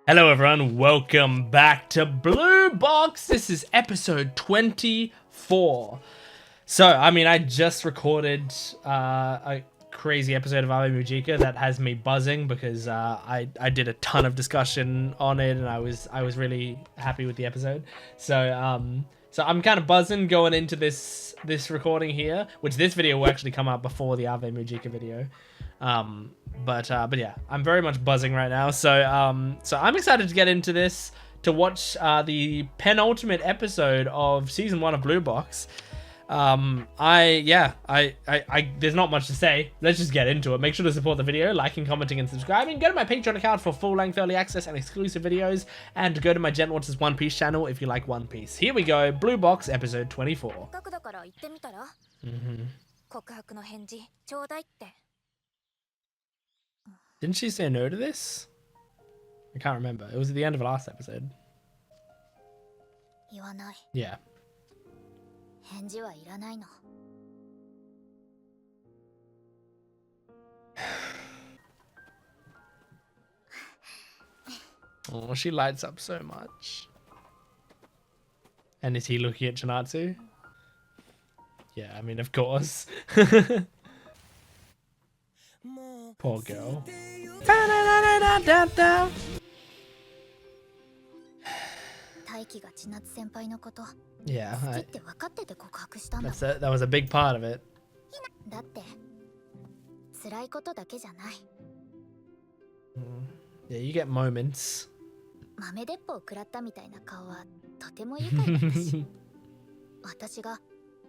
Hello everyone, welcome back to Blue Box. This is episode 24. So, I mean, I just recorded a crazy episode of Ave Mujika that has me buzzing because I did a ton of discussion on it and I was really happy with the episode. So I'm kind of buzzing going into this recording here, which this video will actually come out before the Ave Mujika video. But yeah, I'm very much buzzing right now. So I'm excited to get into this, to watch the penultimate episode of season 1 of Blue Box. There's not much to say. Let's just get into it. Make sure to support the video, liking, commenting, and subscribing. Go to my Patreon account for full-length early access and exclusive videos, and go to my Jent Watches One Piece channel if you like One Piece. Here we go, Blue Box episode 24. Didn't she say no to this? I can't remember. It was at the end of the last episode. Yeah. Oh, she lights up so much. And is he looking at Chinatsu? Yeah, I mean, of course. Poor girl. Yeah, that was a big part of it. Yeah, you get moments.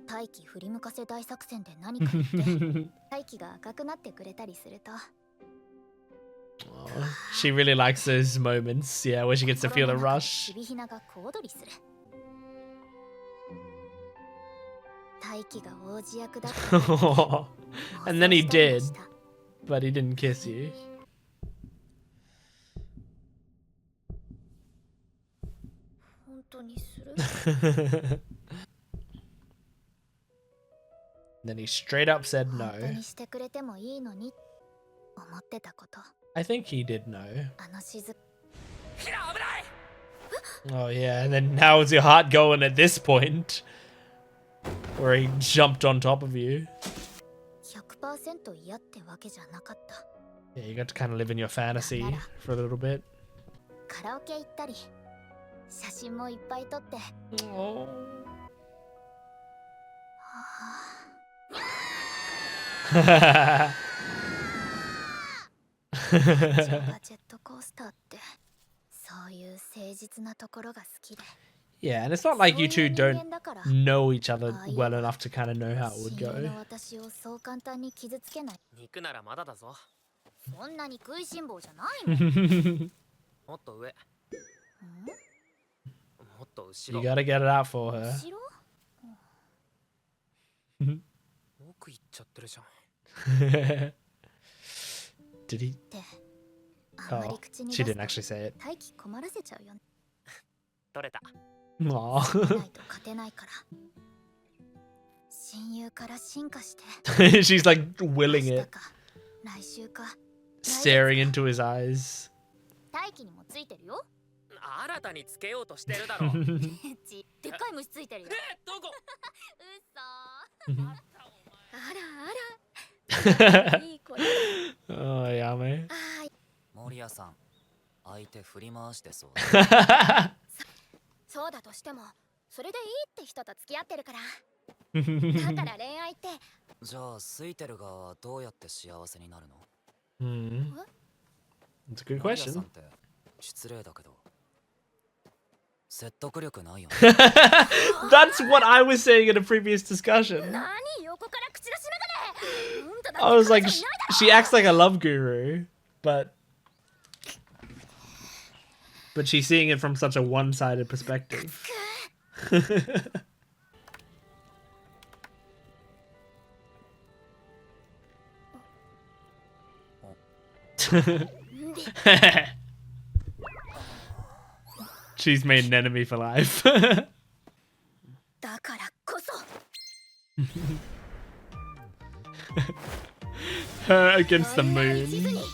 Taiki 振り向かせ大作戦で何か言ってTaikiが赤くなってくれたりすると She really likes those moments, yeah, where she gets to feel the rush. Hina が小躍りする Taiki が王子役だった And then he did, but he didn't kiss you. Then he straight up said no. I think he did know. Oh yeah, and then how's your heart going at this point? Where he jumped on top of you. Yeah, you got to kind of live in your fantasy for a little bit. Oh. Yeah, and it's not like you two don't know each other well enough to kind of know how it would go. You gotta get it out for her. Did he? Oh, she didn't actually say it. Aww. She's like willing it, staring into his eyes. Oh, yummy. That's a good question. That's what I was saying in a previous discussion. I was like, she acts like a love guru, but she's seeing it from such a one-sided perspective. She's made an enemy for life. Her against the moon.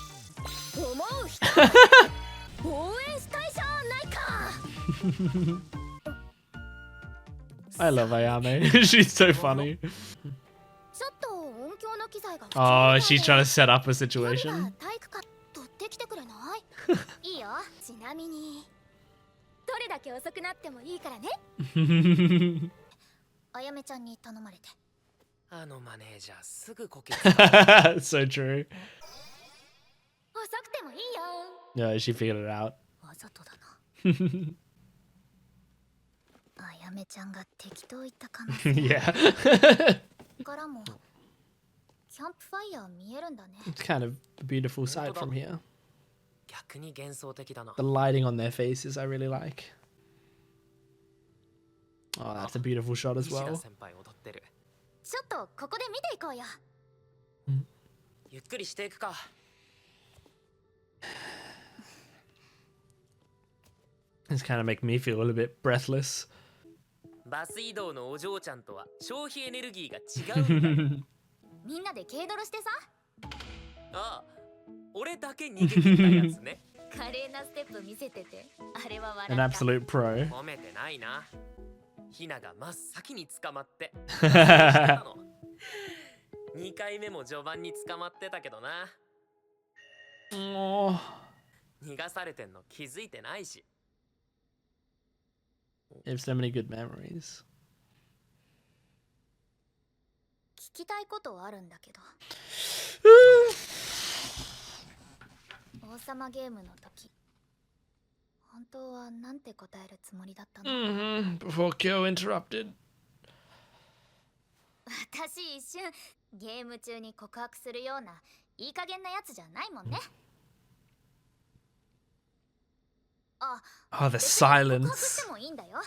I love Ayame. She's so funny. ちょっと音響の機材が Oh, she's trying to set up a situation. 体育館取ってきてくれないいいよ。ちなみにどれだけ遅くなってもいいからね。あやめちゃんに頼まれて。あのマネージャーすぐこけ So true. 遅くてもいいよ。 Yeah, she figured it out. わざとだな。あやめちゃんが適当言った可能性 Yeah. からもキャンプファイヤー見えるんだね。 It's kind of a beautiful sight from here. 逆に幻想的だな The lighting on their faces I really like. Oh, that's a beautiful shot as 西田 well. 先輩踊ってるちょっとここで見ていこうよ。ゆっくりしていくか It's kind of making me feel a little bit breathless. バス移動のお嬢ちゃんとは消費エネルギーが違うんだみんなで軽泥してさ。ああ俺だけ逃げ切ったやつね華麗なステップ見せてて、あれは笑 An った。 absolute pro. 褒めてないなひなが真っ先に捕まって2回目も序盤に捕まってたけどな Oh, 逃がされてんの気づいてないし they have so many good memories. 聞きたいことはあるんだけど。王様ゲームの時、本当はなんて答えるつもりだったの？ Before Kyo interrupted. 私一瞬ゲーム中に告白するようないい加減なやつじゃないもんね。あ、 Oh, the 別に告白し silence. てもいいんだよ。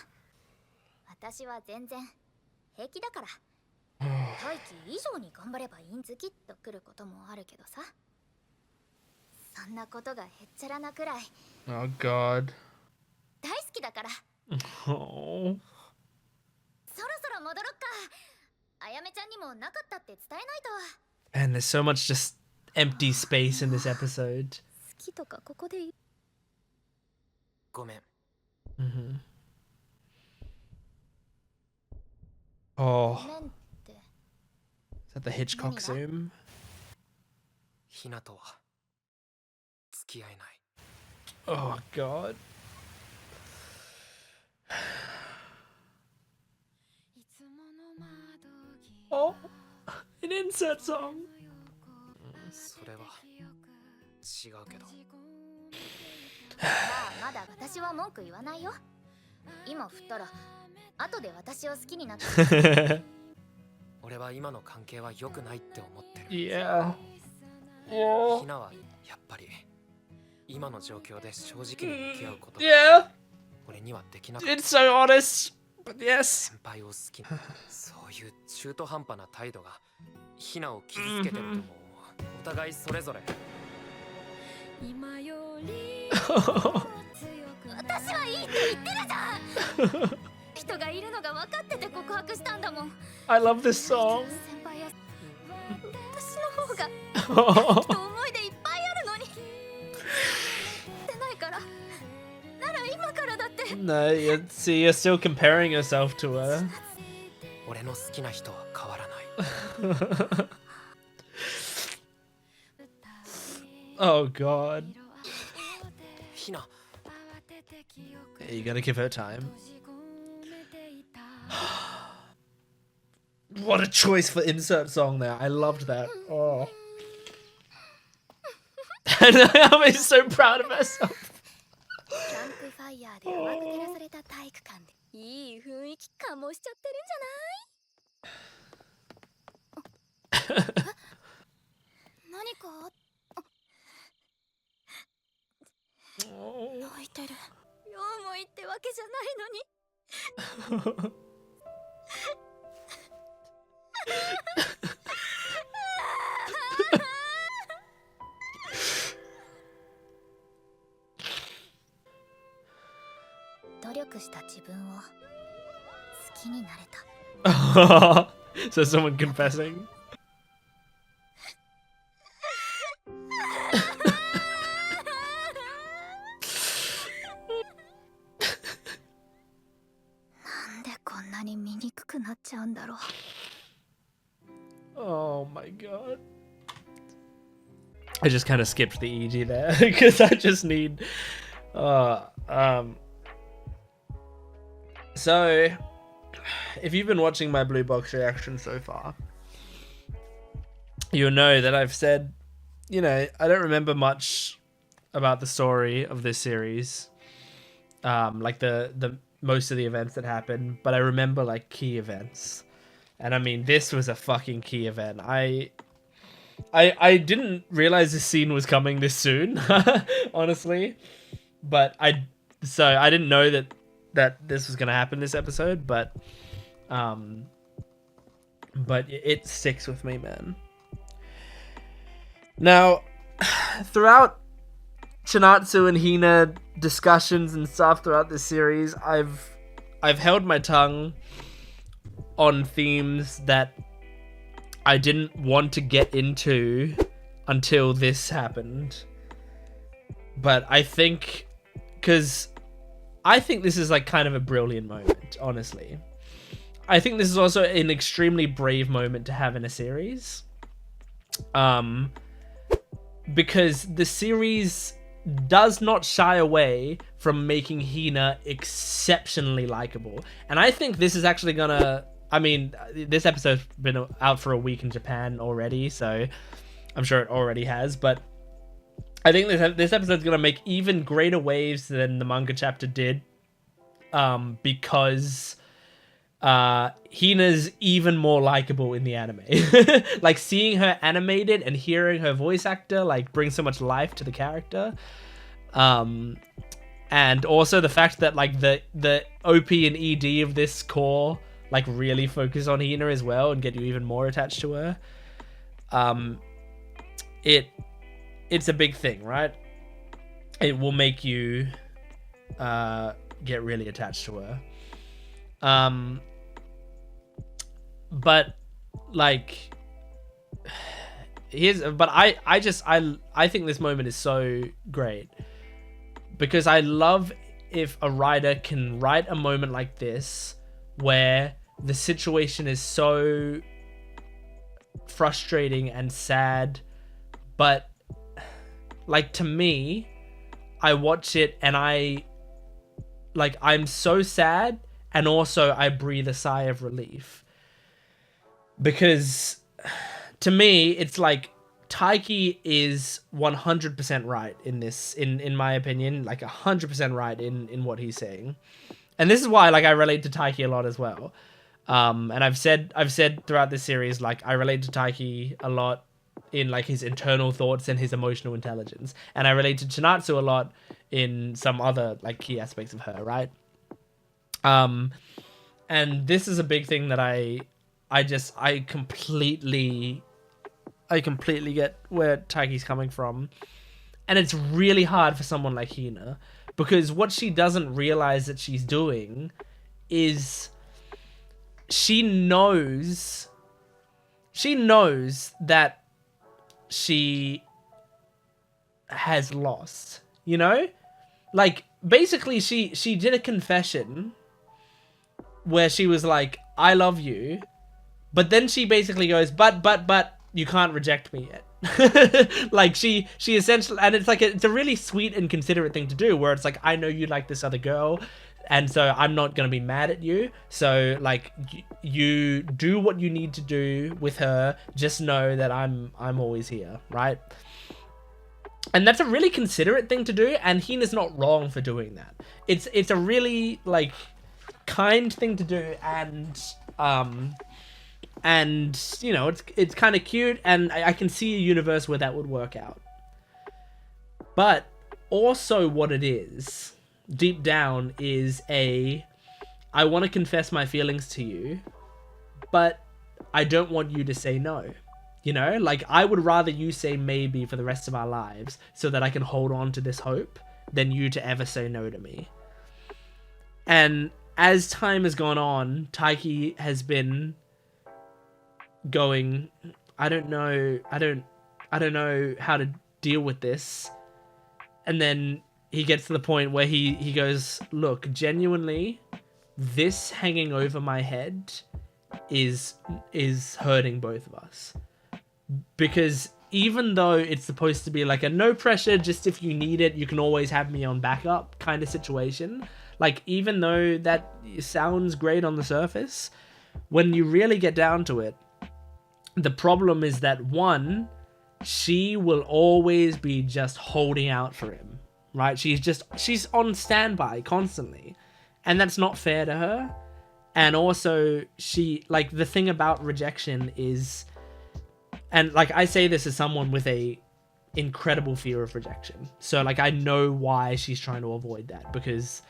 私は全然平気だから。大輝以上に頑張ればいいん好きっと来ることもあるけどさ。そんなことがへっちゃらなくらい Oh, God. 大好きだから。 Oh. そろそろ戻ろっか。あやめちゃんにもなかったって伝えないと。 And there's so much just empty space in this episode. 好きとかここで言う。ごめん Mm-hmm. ご Oh, めんって。 is that the Hitchcock zoom? ひなとは付き合えない Oh, God. Oh, an insert song. それは違うけどまあまだ私は文句言わないよ。今振ったら後で私を好きになって 俺は今の関係は良くないって思ってる Yeah. ひ Oh. なはやっぱり今の状況で正直に向き合うことが Yeah. 俺にはできなかった It's so honest. But yes. 先輩を好きなそういう中途半端な態度がひなを傷つけてるとも思うお互いそれぞれ今より私はいいって言ってるじゃん。人がいるのが分かってて告白したんだもん。 I love this song. 先輩や私の方がきっと思い出いっぱいあるのに出ないからなら今からだって No, see, you're still comparing yourself to her. 俺の好きな人は変わらない Oh, God. ひな Yeah, you gotta give her time. What a choice for insert song there. I loved that. Oh. I'm so proud of myself. キャンプファイヤーで甘く照らされた体育館でいい雰囲気醸しちゃってるんじゃない何か泣いてる。両思いってわけじゃないのに努力した自分を好きになれた。 So someone confessing. なに醜くなっちゃうんだろう。 Oh my god. I just kind of skipped the EG there because I just need so if you've been watching my blue box reaction so far, you'll know that I've said, you know, I don't remember much about the story of this series, like the most of the events that happened, but I remember like key events. And I mean, this was a fucking key event. I didn't realize this scene was coming this soon, honestly. But I didn't know that this was gonna happen this episode, but it sticks with me, man. Now, throughout Chinatsu and Hina discussions and stuff throughout this series, I've held my tongue on themes that I didn't want to get into until this happened. But I think, because I think this is like kind of a brilliant moment, honestly. I think this is also an extremely brave moment to have in a series. Because the series does not shy away from making Hina exceptionally likable. And I think this is actually gonna... I mean, this episode's been out for a week in Japan already, so I'm sure it already has, but I think this episode's gonna make even greater waves than the manga chapter did, because Hina's even more likable in the anime. Like, seeing her animated and hearing her voice actor, like, brings so much life to the character. And also the fact that, like, the OP and ED of this core, like, really focus on Hina as well and get you even more attached to her. It's a big thing, right? It will make you get really attached to her. But like, I think this moment is so great because I love if a writer can write a moment like this where the situation is so frustrating and sad, but like, to me, I watch it and I'm so sad, and also I breathe a sigh of relief. Because to me, it's like Taiki is 100% right in this, in my opinion, like 100% right in what he's saying. And this is why, like, I relate to Taiki a lot as well. And I've said throughout this series, like, I relate to Taiki a lot in, like, his internal thoughts and his emotional intelligence. And I relate to Chinatsu a lot in some other, like, key aspects of her, right? And this is a big thing that I completely get where Taiki's coming from. And it's really hard for someone like Hina, because what she doesn't realize that she's doing is she knows that she has lost, you know? Like, basically she did a confession where she was like, I love you, but then she basically goes, but you can't reject me yet. Like, she essentially, and it's like it's a really sweet and considerate thing to do, where it's like, I know you like this other girl, and so I'm not gonna be mad at you, so like, you do what you need to do with her, just know that I'm always here, right? And that's a really considerate thing to do, and Hina's not wrong for doing that. It's a really, like, kind thing to do, and you know, it's kind of cute, and I can see a universe where that would work out. But also what it is, deep down, is I want to confess my feelings to you, but I don't want you to say no. You know, like, I would rather you say maybe for the rest of our lives so that I can hold on to this hope than you to ever say no to me. And as time has gone on, Taiki has been going, I don't know how to deal with this. And then he gets to the point where he goes, look, genuinely, this hanging over my head is hurting both of us, because even though it's supposed to be like a no pressure, just if you need it, you can always have me on backup kind of situation. Like, even though that sounds great on the surface, when you really get down to it, the problem is that, one, she will always be just holding out for him, right? She's on standby constantly, and that's not fair to her. And also, she, like, the thing about rejection is, and like, I say this as someone with a incredible fear of rejection, so like, I know why she's trying to avoid that, because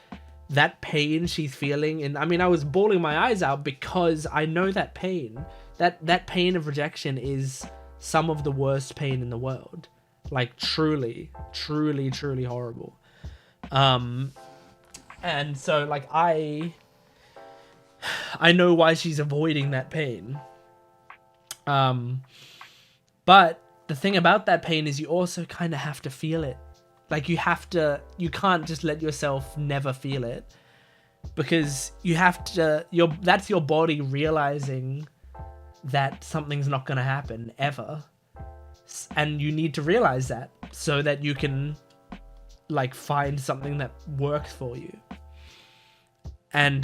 that pain she's feeling, and I mean, I was bawling my eyes out because I know that pain, that pain of rejection is some of the worst pain in the world, like truly horrible. And so like, I know why she's avoiding that pain. But the thing about that pain is you also kind of have to feel it. Like, you can't just let yourself never feel it, because you have to, that's your body realizing that something's not going to happen ever. And you need to realize that so that you can like find something that works for you. And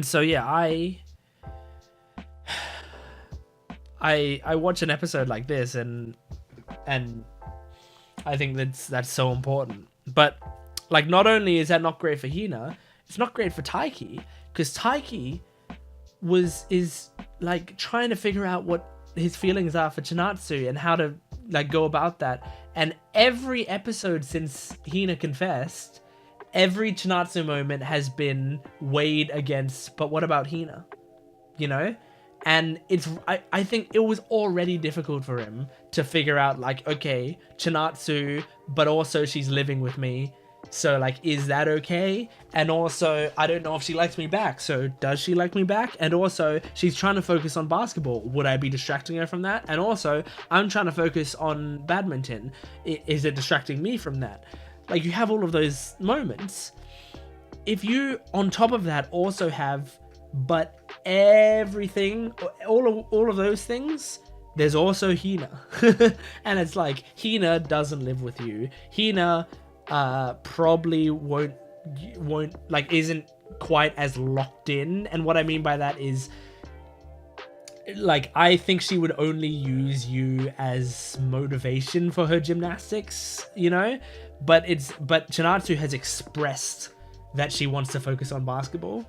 so yeah, I watch an episode like this, and I think that's so important. But like, not only is that not great for Hina, it's not great for Taiki, because Taiki is like trying to figure out what his feelings are for Chinatsu and how to like go about that. And every episode since Hina confessed, every Chinatsu moment has been weighed against, but what about Hina? You know? And I think it was already difficult for him to figure out, like, okay, Chinatsu, but also she's living with me. So, like, is that okay? And also, I don't know if she likes me back. So, does she like me back? And also, she's trying to focus on basketball. Would I be distracting her from that? And also, I'm trying to focus on badminton. Is it distracting me from that? Like, you have all of those moments. If you, on top of that, also have, but everything, all of those things, there's also Hina. And it's like, Hina doesn't live with you. Hina probably won't like, isn't quite as locked in. And what I mean by that is, like, I think she would only use you as motivation for her gymnastics, you know? But Chinatsu has expressed that she wants to focus on basketball.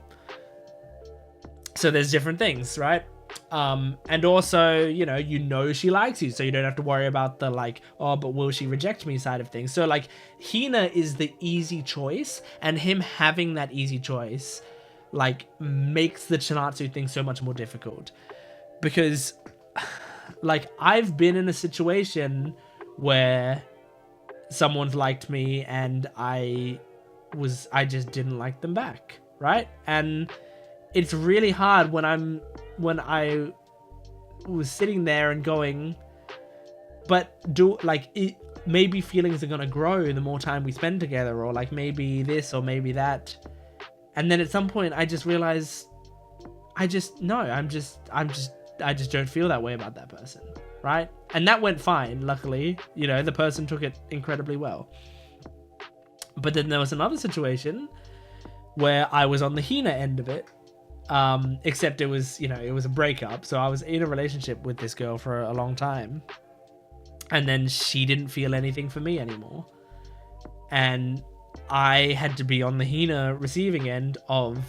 So there's different things, right? And also, you know she likes you, so you don't have to worry about the like, oh, but will she reject me side of things. So like, Hina is the easy choice, and him having that easy choice like makes the Chinatsu thing so much more difficult. Because like, I've been in a situation where someone's liked me and I just didn't like them back, right? And it's really hard when I was sitting there and going, but maybe feelings are gonna grow the more time we spend together, or like maybe this or maybe that. And then at some point I just realized I just don't feel that way about that person, right? And that went fine, luckily. You know, the person took it incredibly well. But then there was another situation where I was on the Hina end of it. Except it was, it was a breakup. So I was in a relationship with this girl for a long time. And then she didn't feel anything for me anymore. And I had to be on the Hina receiving end of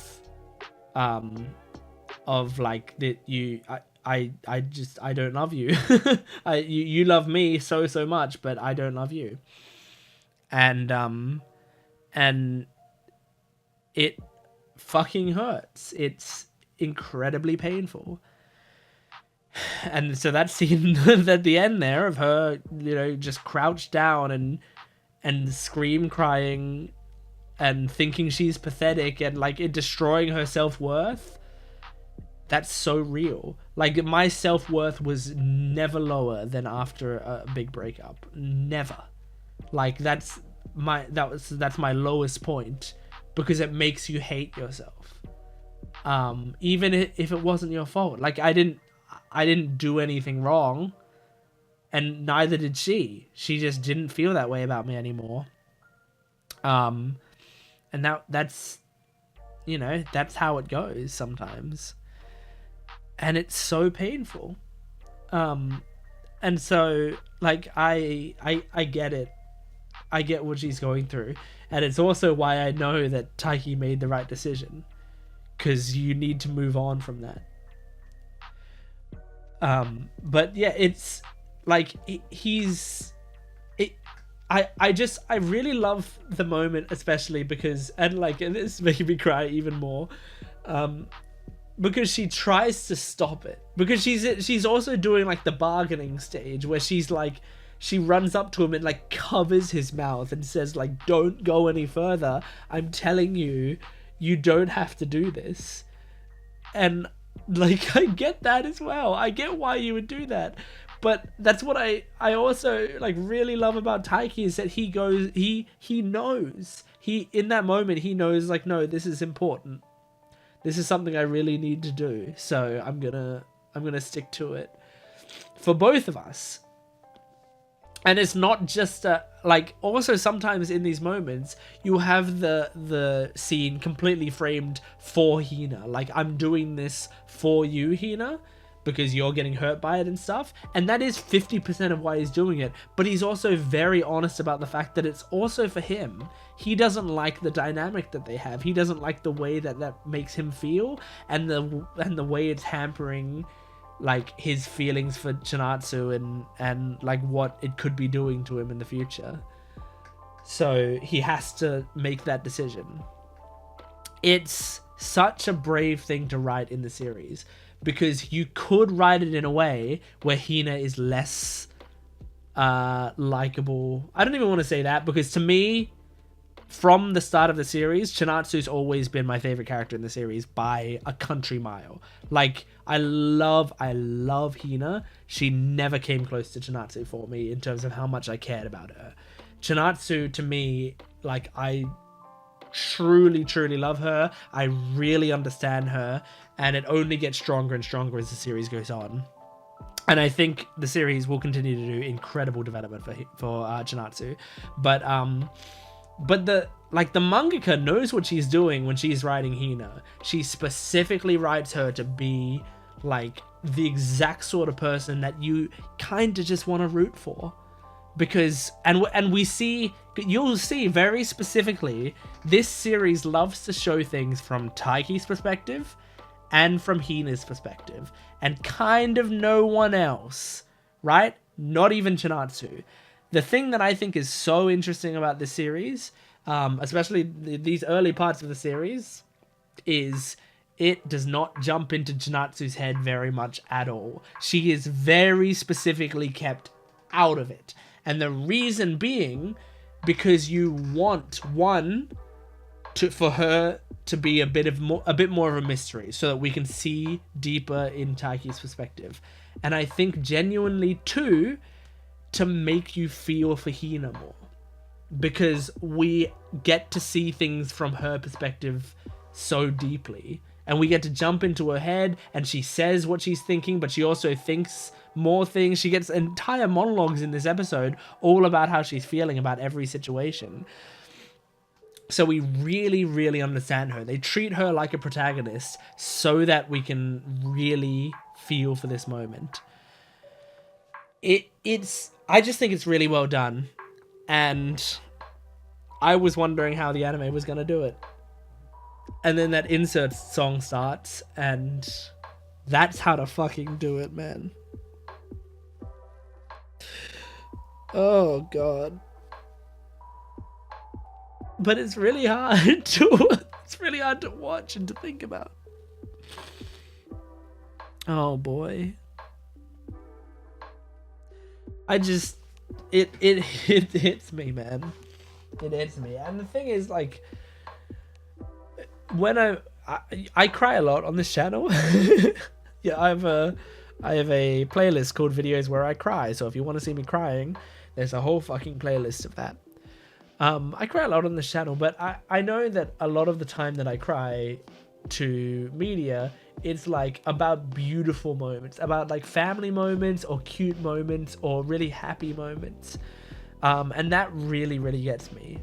like, that I don't love you. You love me so much, but I don't love you. And it fucking hurts. It's incredibly painful. And so that scene at the end there of her, just crouched down and scream crying and thinking she's pathetic and like it destroying her self-worth, that's so real. Like, my self-worth was never lower than after a big breakup. Never. Like, that's my lowest point because it makes you hate yourself. Even if it wasn't your fault. Like, I didn't do anything wrong, and neither did she. She just didn't feel that way about me anymore. And that's, you know, that's how it goes sometimes. And it's so painful. And so, like, I get it. I get what she's going through. And it's also why I know that Taiki made the right decision. Because you need to move on from that. But yeah, it's like I really love the moment, especially because, and like, and this is making me cry even more, because she tries to stop it, because she's also doing like the bargaining stage where she's like, she runs up to him and like covers his mouth and says like, don't go any further, I'm telling you, you don't have to do this. And like, I get that as well. I get why you would do that. But that's what I also like really love about Taiki, is that he knows. In that moment, he knows like, no, this is important. This is something I really need to do. So I'm gonna stick to it for both of us. And it's not just like, also sometimes in these moments you have the scene completely framed for Hina. Like, I'm doing this for you, Hina, because you're getting hurt by it and stuff. And that is 50% of why he's doing it. But he's also very honest about the fact that it's also for him. He doesn't like the dynamic that they have. He doesn't like the way that makes him feel, and the way it's hampering like his feelings for Chinatsu and like what it could be doing to him in the future. So he has to make that decision. It's such a brave thing to write in the series, because you could write it in a way where Hina is less likable. I don't even want to say that, because to me, from the start of the series, Chinatsu's always been my favorite character in the series by a country mile. Like, I love Hina. She never came close to Chinatsu for me in terms of how much I cared about her. Chinatsu, to me, like, I truly love her. I really understand her, and it only gets stronger and stronger as the series goes on. And I think the series will continue to do incredible development for Chinatsu. But the mangaka knows what she's doing when she's writing Hina. She specifically writes her to be like the exact sort of person that you kind of just want to root for. Because, and you'll see very specifically, this series loves to show things from Taiki's perspective and from Hina's perspective, and kind of no one else, right? Not even Chinatsu. The thing that I think is so interesting about this series, especially these early parts of the series, is it does not jump into Chinatsu's head very much at all. She is very specifically kept out of it. And the reason being, because you want for her to be a bit more of a mystery, so that we can see deeper in Taiki's perspective. And I think genuinely too, to make you feel for Hina more, because we get to see things from her perspective so deeply, and we get to jump into her head, and she says what she's thinking, but she also thinks more things. She gets entire monologues in this episode all about how she's feeling about every situation. So we really understand her. They treat her like a protagonist so that we can really feel for this moment. I just think it's really well done, and I was wondering how the anime was going to do it. And then that insert song starts, and that's how to fucking do it, man. Oh god. But it's really hard to watch and to think about. Oh boy. It hits me, man. It hits me. And the thing is, like, when I cry a lot on this channel. Yeah, I have a playlist called Videos Where I Cry. So if you want to see me crying, there's a whole fucking playlist of that. I cry a lot on this channel, but I know that a lot of the time that I cry to media, it's like about beautiful moments, about like family moments or cute moments or really happy moments. And that really, really gets me.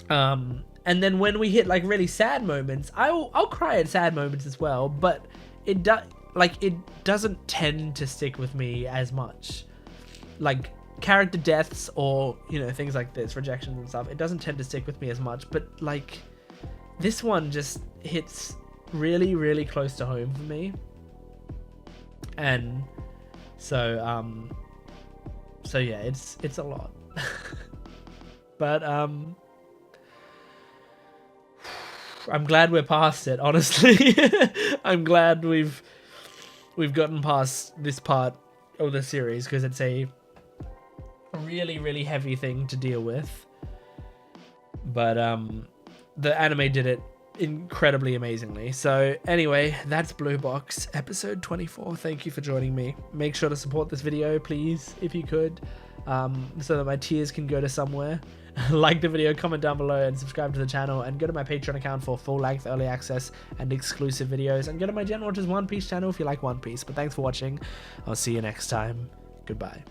And then when we hit like really sad moments, I'll cry at sad moments as well, but it doesn't tend to stick with me as much. Like character deaths or, you know, things like this, rejections and stuff, it doesn't tend to stick with me as much, but like this one just hits really, really close to home for me. And so yeah, it's a lot. But I'm glad we're past it, honestly. I'm glad we've gotten past this part of the series, because it's a really, really heavy thing to deal with. But the anime did it incredibly amazingly. So anyway, that's Blue Box episode 24. Thank you for joining me. Make sure to support this video, please, if you could, so that my tears can go to somewhere. Like the video, comment down below, and subscribe to the channel, and go to my Patreon account for full-length early access and exclusive videos, and go to my Jent Watches One Piece channel if you like One Piece. But thanks for watching. I'll see you next time. Goodbye.